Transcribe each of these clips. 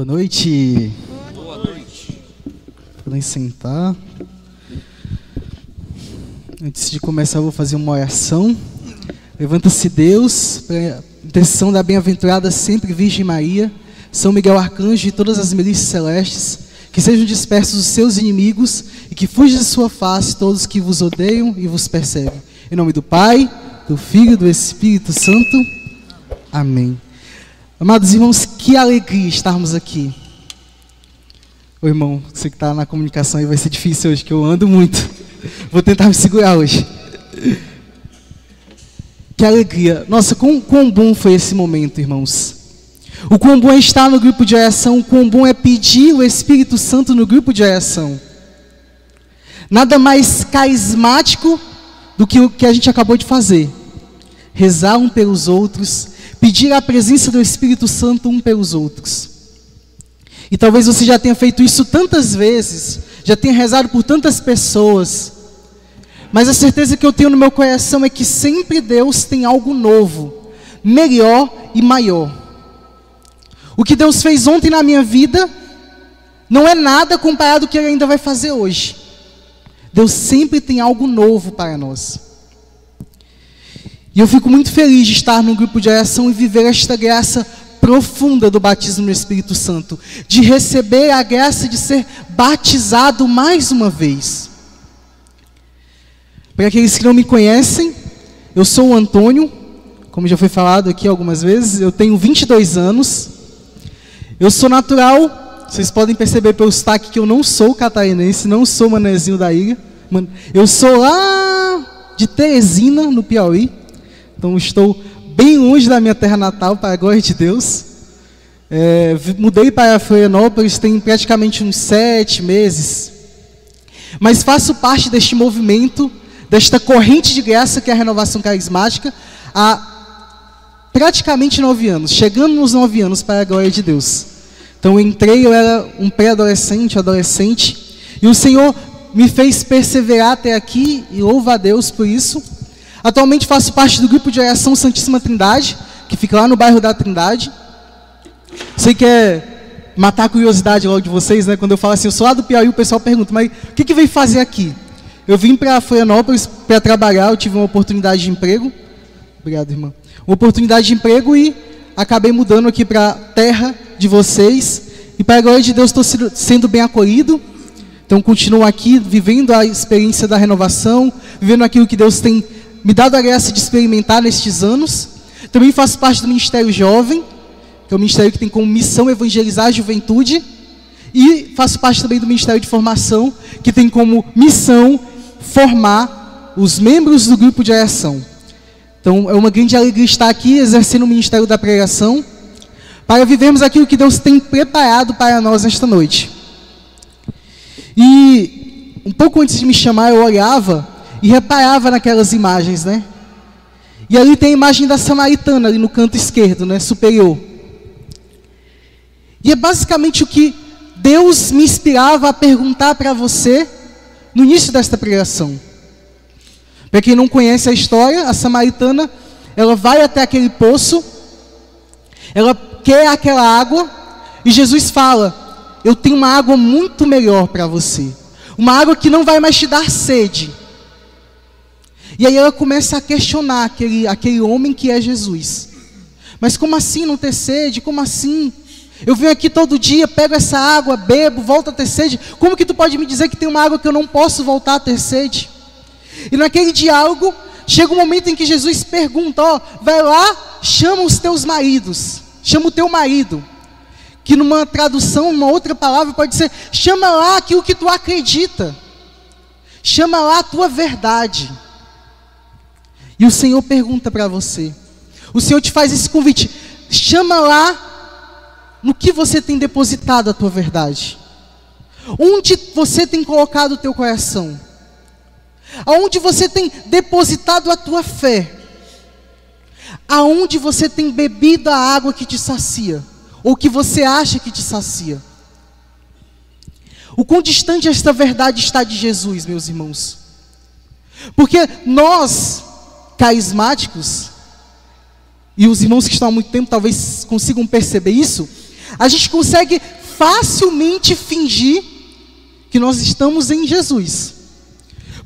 Boa noite. Boa noite. Podem sentar. Antes de começar, eu vou fazer uma oração. Levanta-se Deus, para a intercessão da bem-aventurada sempre Virgem Maria, São Miguel Arcanjo e todas as milícias celestes, que sejam dispersos os seus inimigos e que fujam de sua face todos que vos odeiam e vos perseguem. Em nome do Pai, do Filho e do Espírito Santo. Amém. Amados irmãos, que alegria estarmos aqui. Ô irmão, você que está na comunicação aí vai ser difícil hoje, que eu ando muito. Vou tentar me segurar hoje. Que alegria. Nossa, quão bom foi esse momento, irmãos. O quão bom é estar no grupo de oração, o quão bom é pedir o Espírito Santo no grupo de oração. Nada mais carismático do que o que a gente acabou de fazer. Rezar um pelos outros, pedir a presença do Espírito Santo um pelos outros. E talvez você já tenha feito isso tantas vezes, já tenha rezado por tantas pessoas, mas a certeza que eu tenho no meu coração é que sempre Deus tem algo novo, melhor e maior. O que Deus fez ontem na minha vida não é nada comparado ao que Ele ainda vai fazer hoje. Deus sempre tem algo novo para nós. E eu fico muito feliz de estar no grupo de oração e viver esta graça profunda do batismo no Espírito Santo, de receber a graça de ser batizado mais uma vez. Para aqueles que não me conhecem, eu sou o Antônio, como já foi falado aqui algumas vezes, eu tenho 22 anos, eu sou natural, vocês podem perceber pelo sotaque que eu não sou catarinense, não sou manezinho da ilha, eu sou lá de Teresina, no Piauí, então estou bem longe da minha terra natal, para a glória de Deus. Mudei para Florianópolis tem praticamente uns 7 meses, mas faço parte deste movimento, desta corrente de graça que é a renovação carismática, há praticamente 9 anos, chegando nos 9 anos para a glória de Deus. Então eu era um pré-adolescente, adolescente, e o Senhor me fez perseverar até aqui, e louvo a Deus por isso. Atualmente faço parte do grupo de oração Santíssima Trindade, que fica lá no bairro da Trindade. Sei que é matar a curiosidade logo de vocês, né? Quando eu falo assim, eu sou lá do Piauí, o pessoal pergunta, mas o que veio fazer aqui? Eu vim para Florianópolis para trabalhar, eu tive uma oportunidade de emprego. Obrigado, irmã. Uma oportunidade de emprego e acabei mudando aqui para a terra de vocês. E para a glória de Deus estou sendo bem acolhido. Então continuo aqui, vivendo a experiência da renovação, vivendo aquilo que Deus tem me dado a graça de experimentar nestes anos. Também faço parte do Ministério Jovem, que é um ministério que tem como missão evangelizar a juventude. E faço parte também do Ministério de Formação, que tem como missão formar os membros do grupo de oração. Então é uma grande alegria estar aqui exercendo o Ministério da Pregação, para vivermos aquilo que Deus tem preparado para nós nesta noite. E um pouco antes de me chamar, eu olhava e reparava naquelas imagens, né? E ali tem a imagem da samaritana, ali no canto esquerdo, né? Superior. E é basicamente o que Deus me inspirava a perguntar para você no início desta pregação. Para quem não conhece a história, a samaritana, ela vai até aquele poço, ela quer aquela água, e Jesus fala, eu tenho uma água muito melhor para você. Uma água que não vai mais te dar sede. E aí ela começa a questionar aquele homem que é Jesus. Mas como assim não ter sede? Como assim? Eu venho aqui todo dia, pego essa água, bebo, volto a ter sede. Como que tu pode me dizer que tem uma água que eu não posso voltar a ter sede? E naquele diálogo, chega um momento em que Jesus pergunta, vai lá, chama os teus maridos. Chama o teu marido. Que numa tradução, uma outra palavra pode ser, chama lá aquilo que tu acredita. Chama lá a tua verdade. E o Senhor pergunta para você, o Senhor te faz esse convite, chama lá no que você tem depositado a tua verdade. Onde você tem colocado o teu coração? Aonde você tem depositado a tua fé? Aonde você tem bebido a água que te sacia? Ou que você acha que te sacia? O quão distante esta verdade está de Jesus, meus irmãos? Porque nós, carismáticos, e os irmãos que estão há muito tempo talvez consigam perceber isso, A gente consegue facilmente fingir que nós estamos em Jesus.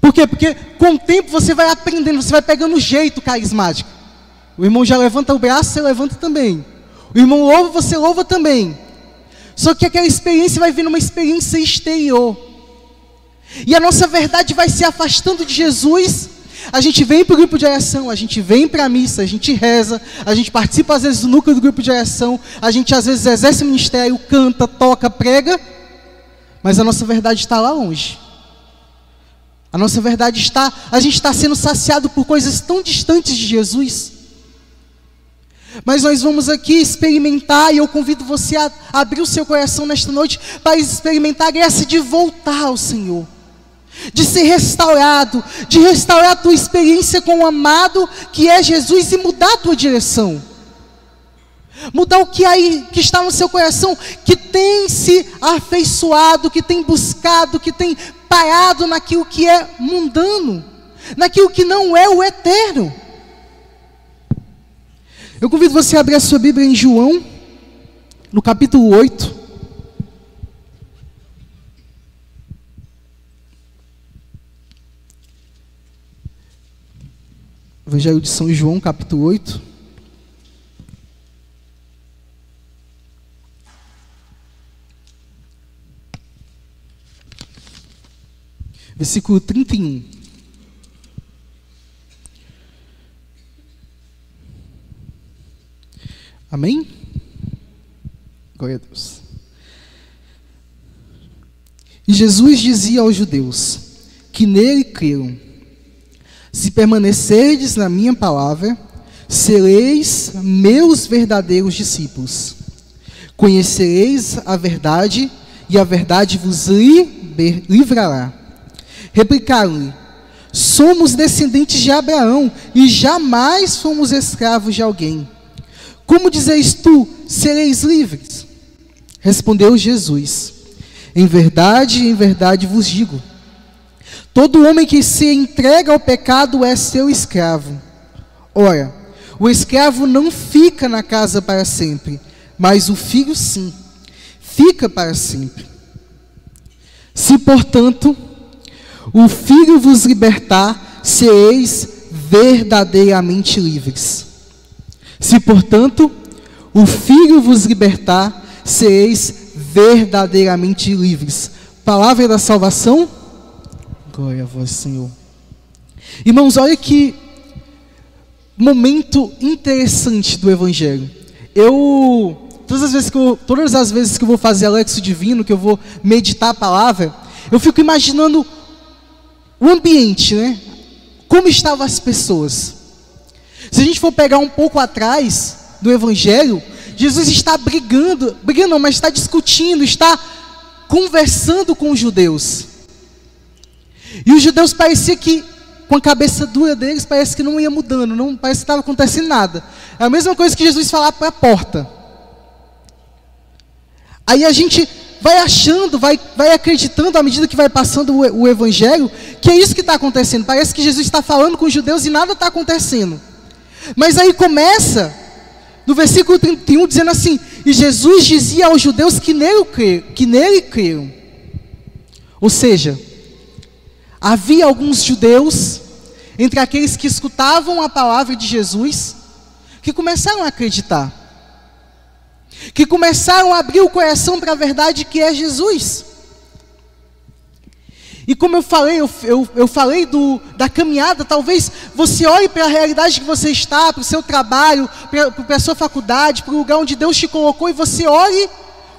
Por quê? Porque com o tempo você vai aprendendo, você vai pegando o jeito carismático. O irmão já levanta o braço, você levanta também. O irmão louva, você louva também. Só que aquela experiência vai vindo uma experiência exterior. E a nossa verdade vai se afastando de Jesus. A gente vem para o grupo de oração, a gente vem para a missa, a gente reza, a gente participa às vezes do núcleo do grupo de oração, a gente às vezes exerce o ministério, canta, toca, prega, mas a nossa verdade está lá longe. A nossa verdade está, a gente está sendo saciado por coisas tão distantes de Jesus. Mas nós vamos aqui experimentar, e eu convido você a abrir o seu coração nesta noite para experimentar a graça de voltar ao Senhor, de ser restaurado, de restaurar a tua experiência com o amado que é Jesus e mudar a tua direção. Mudar o que aí que está no seu coração, que tem se afeiçoado, que tem buscado, que tem parado naquilo que é mundano, naquilo que não é o eterno. Eu convido você a abrir a sua Bíblia em João, no capítulo 8. Evangelho de São João, capítulo 8. Versículo 31. Amém? Glória a Deus. E Jesus dizia aos judeus que nele creram: se permanecerdes na minha palavra, sereis meus verdadeiros discípulos. Conhecereis a verdade, e a verdade vos livrará. Replicaram-lhe: somos descendentes de Abraão, e jamais fomos escravos de alguém. Como dizeis tu, sereis livres? Respondeu Jesus: em verdade vos digo, todo homem que se entrega ao pecado é seu escravo. Ora, o escravo não fica na casa para sempre, mas o filho sim, fica para sempre. Se, portanto, o filho vos libertar, sereis verdadeiramente livres. Se, portanto, o filho vos libertar, sereis verdadeiramente livres. Palavra da salvação. Glória a vós, Senhor. Irmãos, olha que momento interessante do Evangelho. Todas as vezes que eu vou fazer Alexo Divino, que eu vou meditar a palavra, eu fico imaginando o ambiente, né? Como estavam as pessoas. Se a gente for pegar um pouco atrás do Evangelho, Jesus está brigando não, mas está discutindo, está conversando com os judeus. E os judeus parecia que, com a cabeça dura deles, parece que não ia mudando, não parece que estava acontecendo nada. É a mesma coisa que Jesus falar para a porta. Aí a gente vai achando, vai acreditando à medida que vai passando o Evangelho, que é isso que está acontecendo. Parece que Jesus está falando com os judeus e nada está acontecendo. Mas aí começa, no versículo 31, dizendo assim: e Jesus dizia aos judeus que nele creram. Ou seja, havia alguns judeus, entre aqueles que escutavam a palavra de Jesus, que começaram a acreditar, que começaram a abrir o coração para a verdade que é Jesus. E como eu falei, eu falei da caminhada, talvez você olhe para a realidade que você está, para o seu trabalho, para a sua faculdade, para o lugar onde Deus te colocou, e você olhe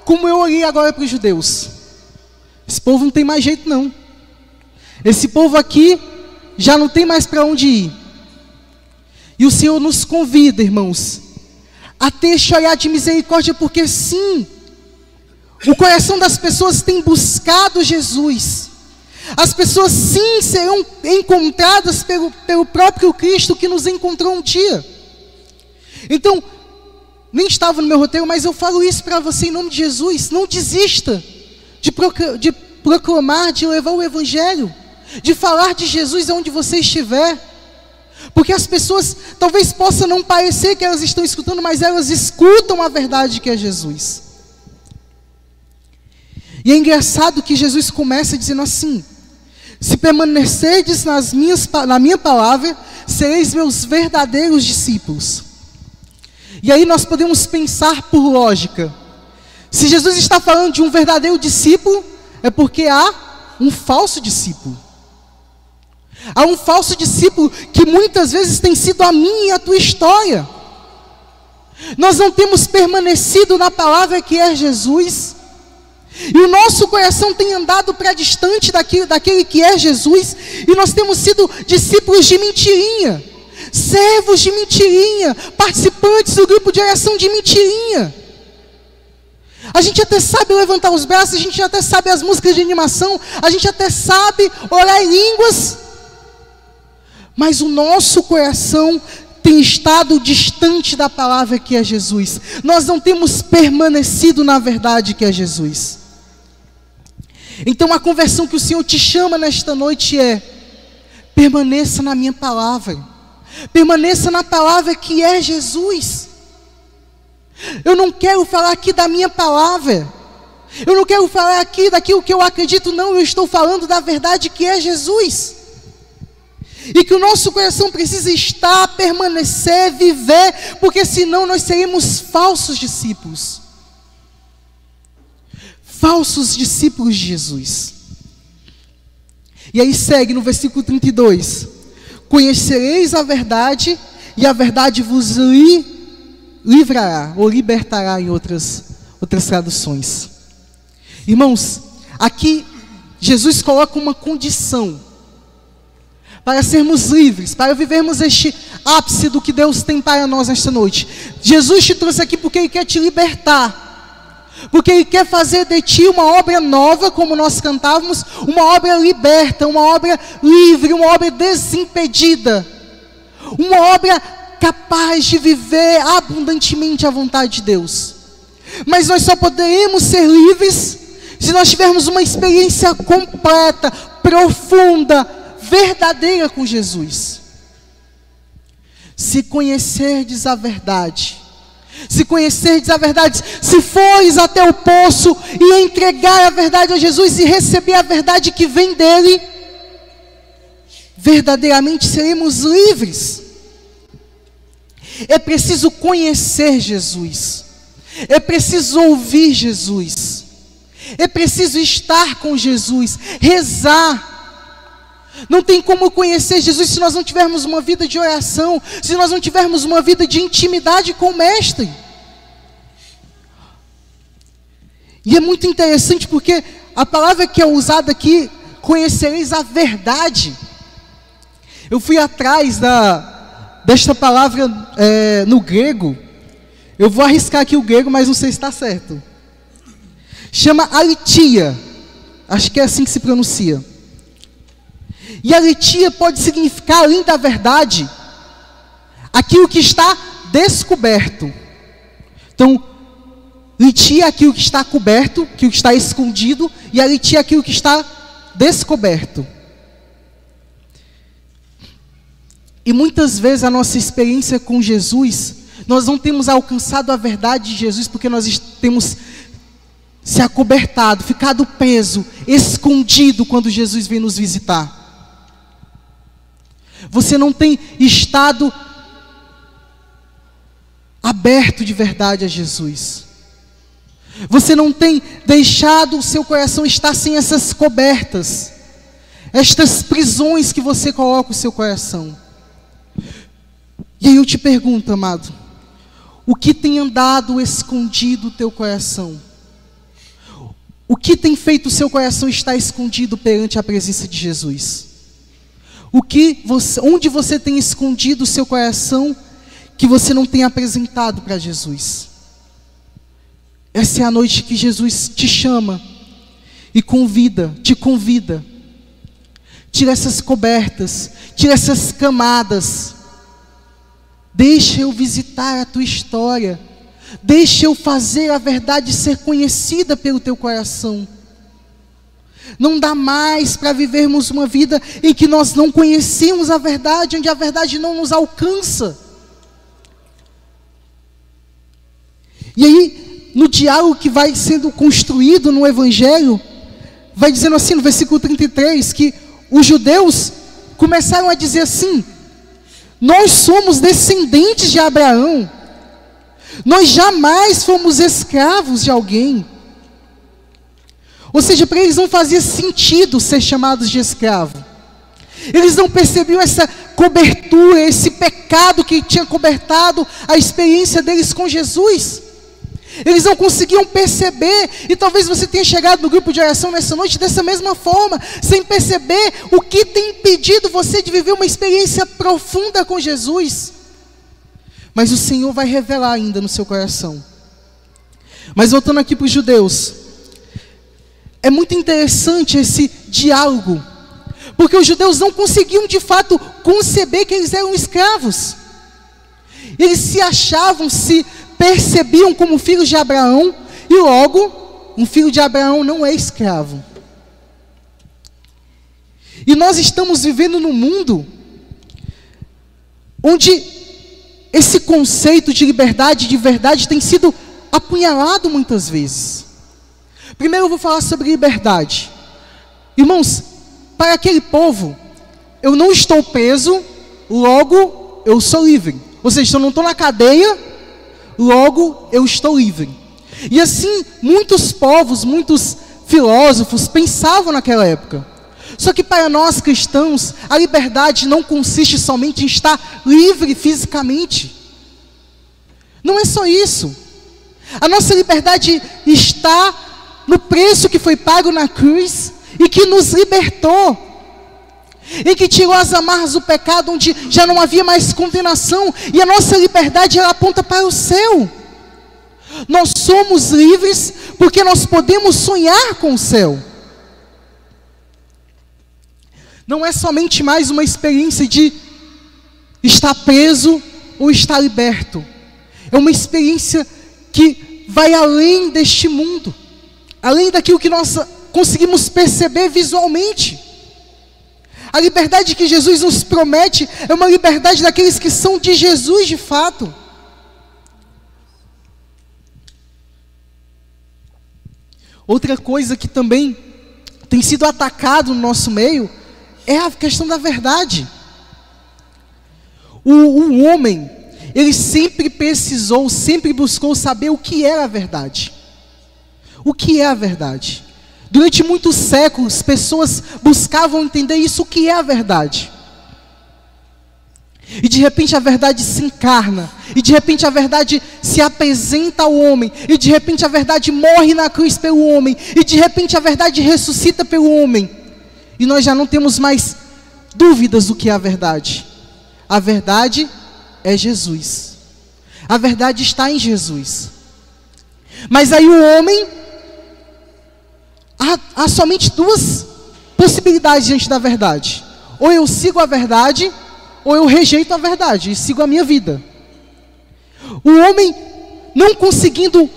como eu olhei agora para os judeus. Esse povo não tem mais jeito não. Esse povo aqui já não tem mais para onde ir. E o Senhor nos convida, irmãos, a ter esse olhar de misericórdia, porque sim, o coração das pessoas tem buscado Jesus. As pessoas sim serão encontradas pelo próprio Cristo que nos encontrou um dia. Então, nem estava no meu roteiro, mas eu falo isso para você em nome de Jesus. Não desista de proclamar, de levar o Evangelho, de falar de Jesus onde você estiver. Porque as pessoas talvez possa não parecer que elas estão escutando, mas elas escutam a verdade que é Jesus. E é engraçado que Jesus começa dizendo assim: se permanecerdes na minha palavra, sereis meus verdadeiros discípulos. E aí nós podemos pensar por lógica: se Jesus está falando de um verdadeiro discípulo, é porque há um falso discípulo. Há um falso discípulo que muitas vezes tem sido a minha e a tua história. Nós não temos permanecido na palavra que é Jesus, e o nosso coração tem andado para distante daquele que é Jesus, e nós temos sido discípulos de mentirinha, servos de mentirinha, participantes do grupo de oração de mentirinha. A gente até sabe levantar os braços, a gente até sabe as músicas de animação, a gente até sabe orar em línguas, mas o nosso coração tem estado distante da palavra que é Jesus. Nós não temos permanecido na verdade que é Jesus. Então a conversão que o Senhor te chama nesta noite é: permaneça na minha palavra, permaneça na palavra que é Jesus. Eu não quero falar aqui da minha palavra, eu não quero falar aqui daquilo que eu acredito, não, eu estou falando da verdade que é Jesus. E que o nosso coração precisa estar, permanecer, viver, porque senão nós seremos falsos discípulos. Falsos discípulos de Jesus. E aí segue no versículo 32: conhecereis a verdade, e a verdade vos livrará, ou libertará em outras traduções. Irmãos, aqui Jesus coloca uma condição para sermos livres, para vivermos este ápice do que Deus tem para nós nesta noite. Jesus te trouxe aqui porque Ele quer te libertar, porque Ele quer fazer de ti uma obra nova, como nós cantávamos, uma obra liberta, uma obra livre, uma obra desimpedida, uma obra capaz de viver abundantemente a vontade de Deus. Mas nós só poderemos ser livres se nós tivermos uma experiência completa, profunda, verdadeira com Jesus. Se conhecerdes a verdade, se conhecerdes a verdade, se fores até o poço e entregar a verdade a Jesus e receber a verdade que vem dele, verdadeiramente seremos livres. É preciso conhecer Jesus, é preciso ouvir Jesus, é preciso estar com Jesus, rezar. Não tem como conhecer Jesus se nós não tivermos uma vida de oração, se nós não tivermos uma vida de intimidade com o Mestre. E é muito interessante porque a palavra que é usada aqui, conhecereis a verdade. Eu fui atrás desta palavra no grego. Eu vou arriscar aqui o grego, mas não sei se está certo. Chama aletheia. Acho que é assim que se pronuncia. E aletheia pode significar, além da verdade, aquilo que está descoberto. Então, aletheia é aquilo que está coberto, aquilo que está escondido, e aletheia é aquilo que está descoberto. E muitas vezes a nossa experiência com Jesus, nós não temos alcançado a verdade de Jesus, porque nós temos se acobertado, ficado preso, escondido quando Jesus vem nos visitar. Você não tem estado aberto de verdade a Jesus. Você não tem deixado o seu coração estar sem essas cobertas, estas prisões que você coloca o seu coração. E aí eu te pergunto, amado, o que tem andado escondido o teu coração? O que tem feito o seu coração estar escondido perante a presença de Jesus? Onde você tem escondido o seu coração que você não tem apresentado para Jesus? Essa é a noite que Jesus te chama e te convida. Tira essas cobertas, tira essas camadas. Deixa eu visitar a tua história. Deixa eu fazer a verdade ser conhecida pelo teu coração. Não dá mais para vivermos uma vida em que nós não conhecemos a verdade, onde a verdade não nos alcança. E aí, no diálogo que vai sendo construído no Evangelho, vai dizendo assim no versículo 33, que os judeus começaram a dizer assim: nós somos descendentes de Abraão, nós jamais fomos escravos de alguém. Ou seja, para eles não fazia sentido ser chamados de escravo. Eles não percebiam essa cobertura, esse pecado que tinha cobertado a experiência deles com Jesus. Eles não conseguiam perceber, e talvez você tenha chegado no grupo de oração nessa noite dessa mesma forma, sem perceber o que tem impedido você de viver uma experiência profunda com Jesus. Mas o Senhor vai revelar ainda no seu coração. Mas voltando aqui para os judeus, é muito interessante esse diálogo, porque os judeus não conseguiam de fato conceber que eles eram escravos. Eles se achavam, se percebiam como filhos de Abraão, e logo, um filho de Abraão não é escravo. E nós estamos vivendo num mundo onde esse conceito de liberdade, de verdade, tem sido apunhalado muitas vezes. Primeiro eu vou falar sobre liberdade. Irmãos, para aquele povo, eu não estou preso, logo eu sou livre. Ou seja, eu não estou na cadeia, logo eu estou livre. E assim, muitos povos, muitos filósofos pensavam naquela época. Só que para nós cristãos, a liberdade não consiste somente em estar livre fisicamente. Não é só isso. A nossa liberdade está no preço que foi pago na cruz e que nos libertou, e que tirou as amarras do pecado, onde já não havia mais condenação, e a nossa liberdade ela aponta para o céu. Nós somos livres porque nós podemos sonhar com o céu. Não é somente mais uma experiência de estar preso ou estar liberto. É uma experiência que vai além deste mundo, além daquilo que nós conseguimos perceber visualmente. A liberdade que Jesus nos promete é uma liberdade daqueles que são de Jesus de fato. Outra coisa que também tem sido atacado no nosso meio é a questão da verdade. O homem, ele sempre precisou, sempre buscou saber o que era a verdade. O que é a verdade? Durante muitos séculos, pessoas buscavam entender isso, o que é a verdade. E de repente a verdade se encarna, e de repente a verdade se apresenta ao homem, e de repente a verdade morre na cruz pelo homem, e de repente a verdade ressuscita pelo homem. E nós já não temos mais dúvidas do que é a verdade. A verdade é Jesus. A verdade está em Jesus. Mas aí o homem, há somente duas possibilidades diante da verdade. Ou eu sigo a verdade, ou eu rejeito a verdade e sigo a minha vida. O homem, não conseguindo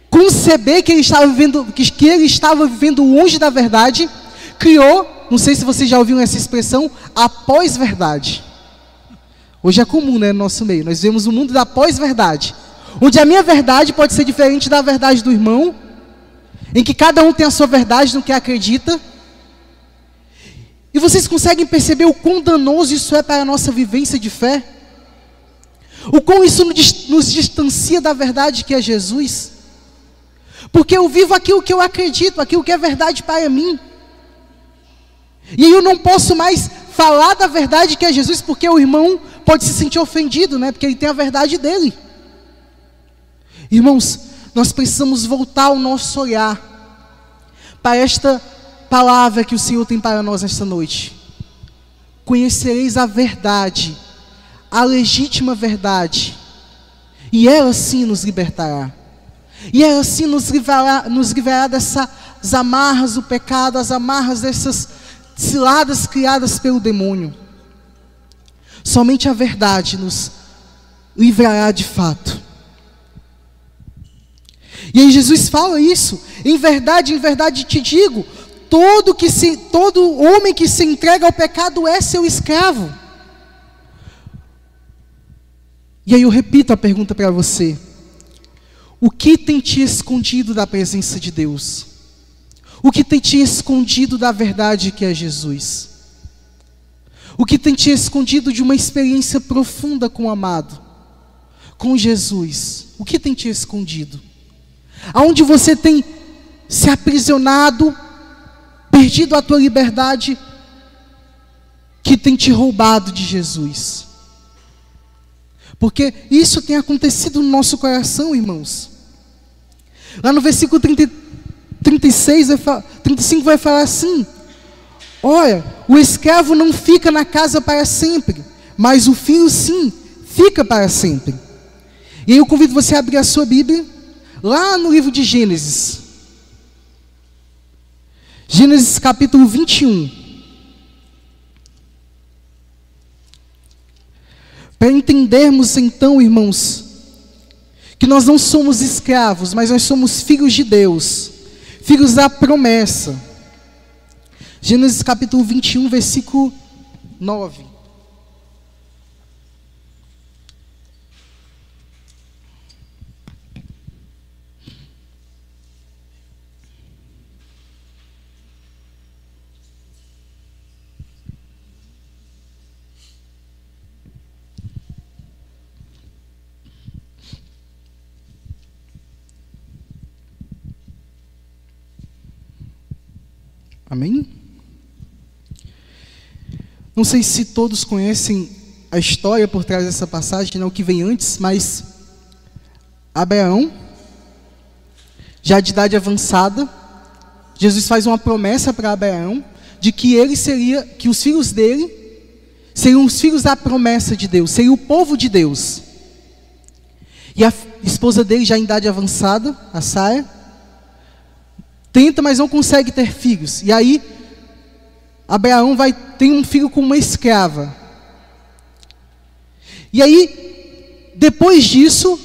conceber que ele estava vivendo longe da verdade, criou, não sei se vocês já ouviram essa expressão, a pós-verdade. Hoje é comum, né, no nosso meio. Nós vemos o mundo da pós-verdade, onde a minha verdade pode ser diferente da verdade do irmão, em que cada um tem a sua verdade no que acredita. E vocês conseguem perceber o quão danoso isso é para a nossa vivência de fé? O quão isso nos distancia da verdade que é Jesus? Porque eu vivo aquilo que eu acredito, aquilo que é verdade para mim. E eu não posso mais falar da verdade que é Jesus, porque o irmão pode se sentir ofendido, né? Porque ele tem a verdade dele. Irmãos, nós precisamos voltar o nosso olhar para esta palavra que o Senhor tem para nós nesta noite. Conhecereis a verdade, a legítima verdade, e ela sim nos libertará. E ela sim nos livrará dessas amarras do pecado, as amarras dessas ciladas criadas pelo demônio. Somente a verdade nos livrará de fato. E aí Jesus fala isso: em verdade te digo, todo homem que se entrega ao pecado é seu escravo. E aí eu repito a pergunta para você: o que tem te escondido da presença de Deus? O que tem te escondido da verdade que é Jesus? O que tem te escondido de uma experiência profunda com o amado, com Jesus? O que tem te escondido? Aonde você tem se aprisionado, perdido a tua liberdade, que tem te roubado de Jesus? Porque isso tem acontecido no nosso coração, irmãos. Lá no versículo 35 vai falar assim: olha, o escravo não fica na casa para sempre, mas o filho sim, fica para sempre. E aí eu convido você a abrir a sua Bíblia, lá no livro de Gênesis. Gênesis capítulo 21. Para entendermos então, irmãos, que nós não somos escravos, mas nós somos filhos de Deus, filhos da promessa. Gênesis capítulo 21, versículo 9. Amém? Não sei se todos conhecem a história por trás dessa passagem, não, o que vem antes, mas Abraão, já de idade avançada, Jesus faz uma promessa para Abraão de que que os filhos dele seriam os filhos da promessa de Deus, seria o povo de Deus. E a esposa dele, já em idade avançada, a Sara, tenta, mas não consegue ter filhos. E aí, Abraão tem um filho com uma escrava. E aí, depois disso,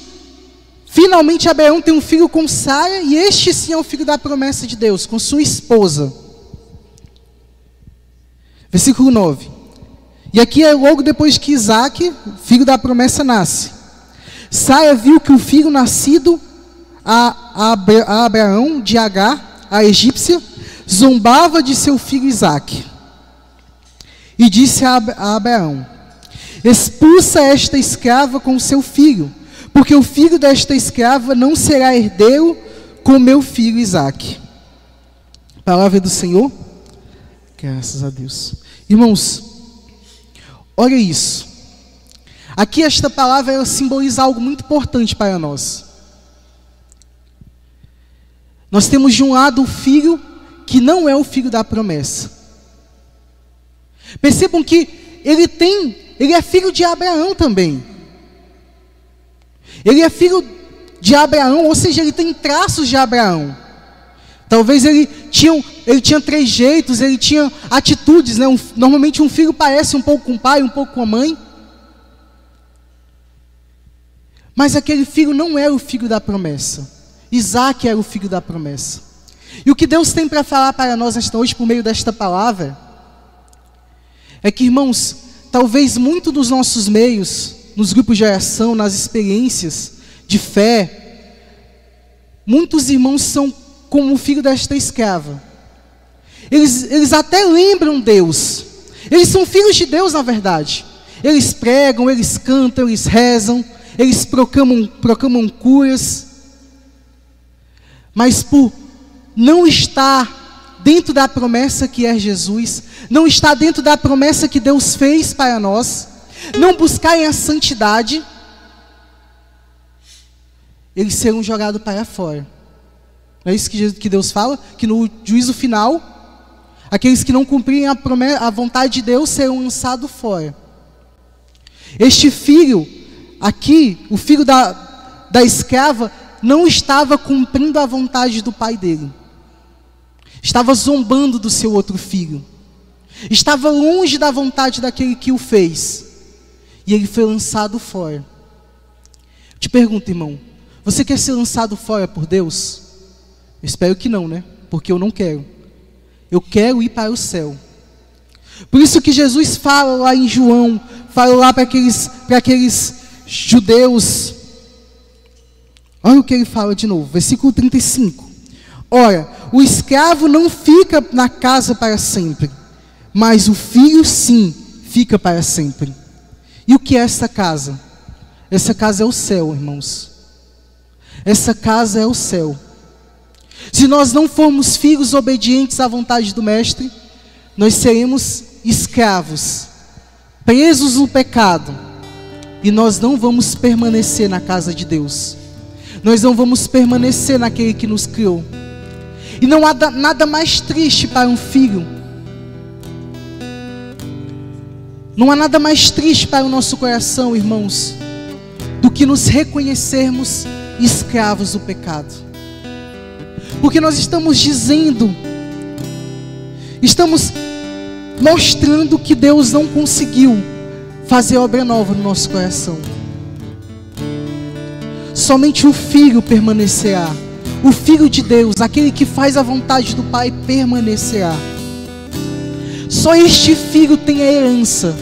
finalmente Abraão tem um filho com Sara, e este sim é o filho da promessa de Deus, com sua esposa. Versículo 9. E aqui é logo depois que Isaac, filho da promessa, nasce. Sara viu que o filho nascido a Abraão de Agar, a egípcia, zombava de seu filho Isaque. E disse a Abraão: expulsa esta escrava com seu filho, porque o filho desta escrava não será herdeiro com meu filho Isaque. Palavra do Senhor. Graças a Deus. Irmãos, olha isso. Aqui esta palavra ela simboliza algo muito importante para nós. Nós temos de um lado o filho que não é o filho da promessa. Percebam que ele é filho de Abraão também. Ele é filho de Abraão, ou seja, ele tem traços de Abraão. Talvez ele tinha trejeitos, ele tinha atitudes, né? Normalmente um filho parece um pouco com o pai, um pouco com a mãe. Mas aquele filho não era o filho da promessa. Isaque era o filho da promessa. E o que Deus tem para falar para nós esta noite, por meio desta palavra, é que, irmãos, talvez muito dos nossos meios, nos grupos de oração, nas experiências de fé, muitos irmãos são como o filho desta escrava. Eles até lembram Deus. Eles são filhos de Deus, na verdade. Eles pregam, eles cantam, eles rezam, eles proclamam curas. Mas por não estar dentro da promessa que é Jesus, não estar dentro da promessa que Deus fez para nós, não buscarem a santidade, eles serão jogados para fora. Não é isso que Deus fala? Que no juízo final, aqueles que não cumprirem a vontade de Deus serão lançados fora. Este filho aqui, o filho da escrava, não estava cumprindo a vontade do pai dele. Estava zombando do seu outro filho. Estava longe da vontade daquele que o fez. E ele foi lançado fora. Eu te pergunto, irmão, você quer ser lançado fora por Deus? Eu espero que não, né? Porque eu não quero. Eu quero ir para o céu. Por isso que Jesus fala lá em João, fala lá para aqueles judeus, Olha o que ele fala de novo, versículo 35. Ora, o escravo não fica na casa para sempre, mas o filho sim fica para sempre. E o que é essa casa? Essa casa é o céu, irmãos. Essa casa é o céu. Se nós não formos filhos obedientes à vontade do Mestre, nós seremos escravos, presos no pecado, e nós não vamos permanecer na casa de Deus. Nós não vamos permanecer naquele que nos criou. E não há nada mais triste para um filho. Não há nada mais triste para o nosso coração, irmãos, do que nos reconhecermos escravos do pecado. Porque nós estamos dizendo, estamos mostrando que Deus não conseguiu fazer obra nova no nosso coração. Somente o Filho permanecerá. O Filho de Deus, aquele que faz a vontade do Pai, permanecerá. Só este Filho tem a herança.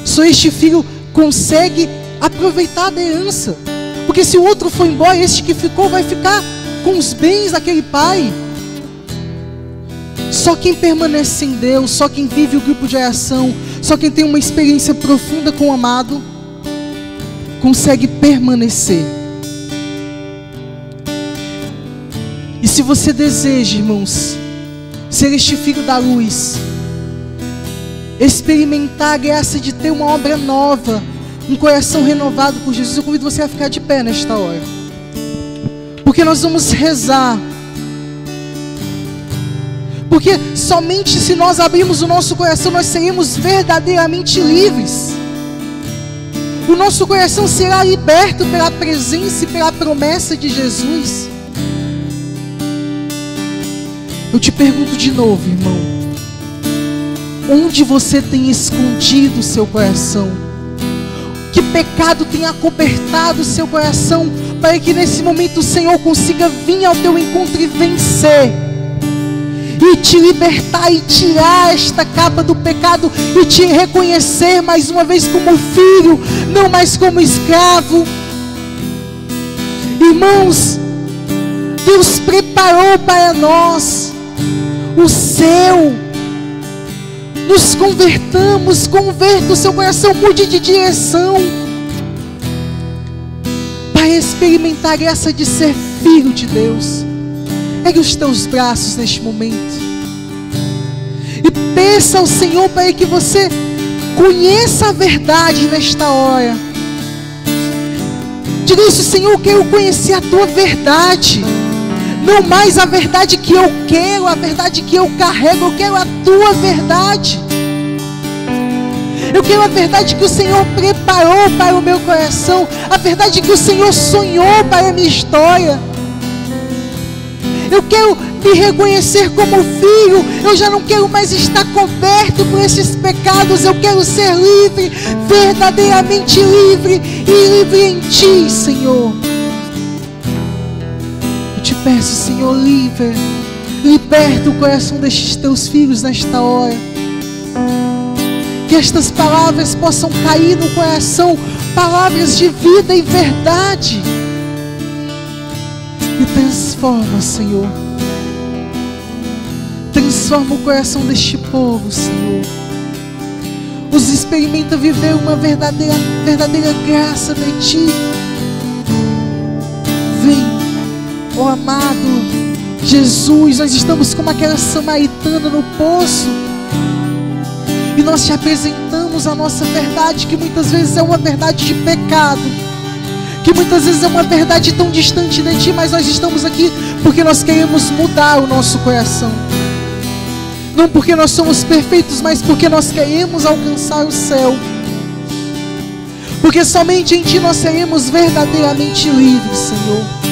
Só este Filho consegue aproveitar da herança. Porque se o outro for embora, este que ficou vai ficar com os bens daquele pai. Só quem permanece em Deus, só quem vive o grupo de oração, só quem tem uma experiência profunda com o amado, consegue permanecer. E se você deseja, irmãos, ser este filho da luz, experimentar a graça de ter uma obra nova, um coração renovado por Jesus, eu convido você a ficar de pé nesta hora. Porque nós vamos rezar. Porque somente se nós abrirmos o nosso coração, nós seremos verdadeiramente livres. O nosso coração será liberto pela presença e pela promessa de Jesus. Eu te pergunto de novo, irmão, onde você tem escondido o seu coração? Que pecado tem acobertado o seu coração, para que nesse momento o Senhor consiga vir ao teu encontro e vencer, e te libertar e tirar esta capa do pecado, e te reconhecer mais uma vez como filho, não mais como escravo. Irmãos, Deus preparou para nós o céu. Nos convertamos, converta o seu coração, mude de direção, para experimentar a graça de ser filho de Deus. Ergue os teus braços neste momento e peça ao Senhor para que você conheça a verdade nesta hora. Diga isso: Senhor, eu quero conhecer a tua verdade, não mais a verdade que eu quero, a verdade que eu carrego. Eu quero a tua verdade. Eu quero a verdade que o Senhor preparou para o meu coração, a verdade que o Senhor sonhou para a minha história. Eu quero me reconhecer como filho. Eu já não quero mais estar coberto por esses pecados. Eu quero ser livre, verdadeiramente livre, e livre em ti, Senhor. Eu te peço, Senhor, liberta o coração destes teus filhos nesta hora. Que estas palavras possam cair no coração, palavras de vida e verdade. E transforma, Senhor. Transforma o coração deste povo, Senhor. Os experimenta viver uma verdadeira graça de ti. Vem, ó amado Jesus. Nós estamos como aquela samaritana no poço, e nós te apresentamos a nossa verdade, que muitas vezes é uma verdade de pecado, que muitas vezes é uma verdade tão distante de ti, mas nós estamos aqui porque nós queremos mudar o nosso coração. Não porque nós somos perfeitos, mas porque nós queremos alcançar o céu. Porque somente em ti nós seremos verdadeiramente livres, Senhor.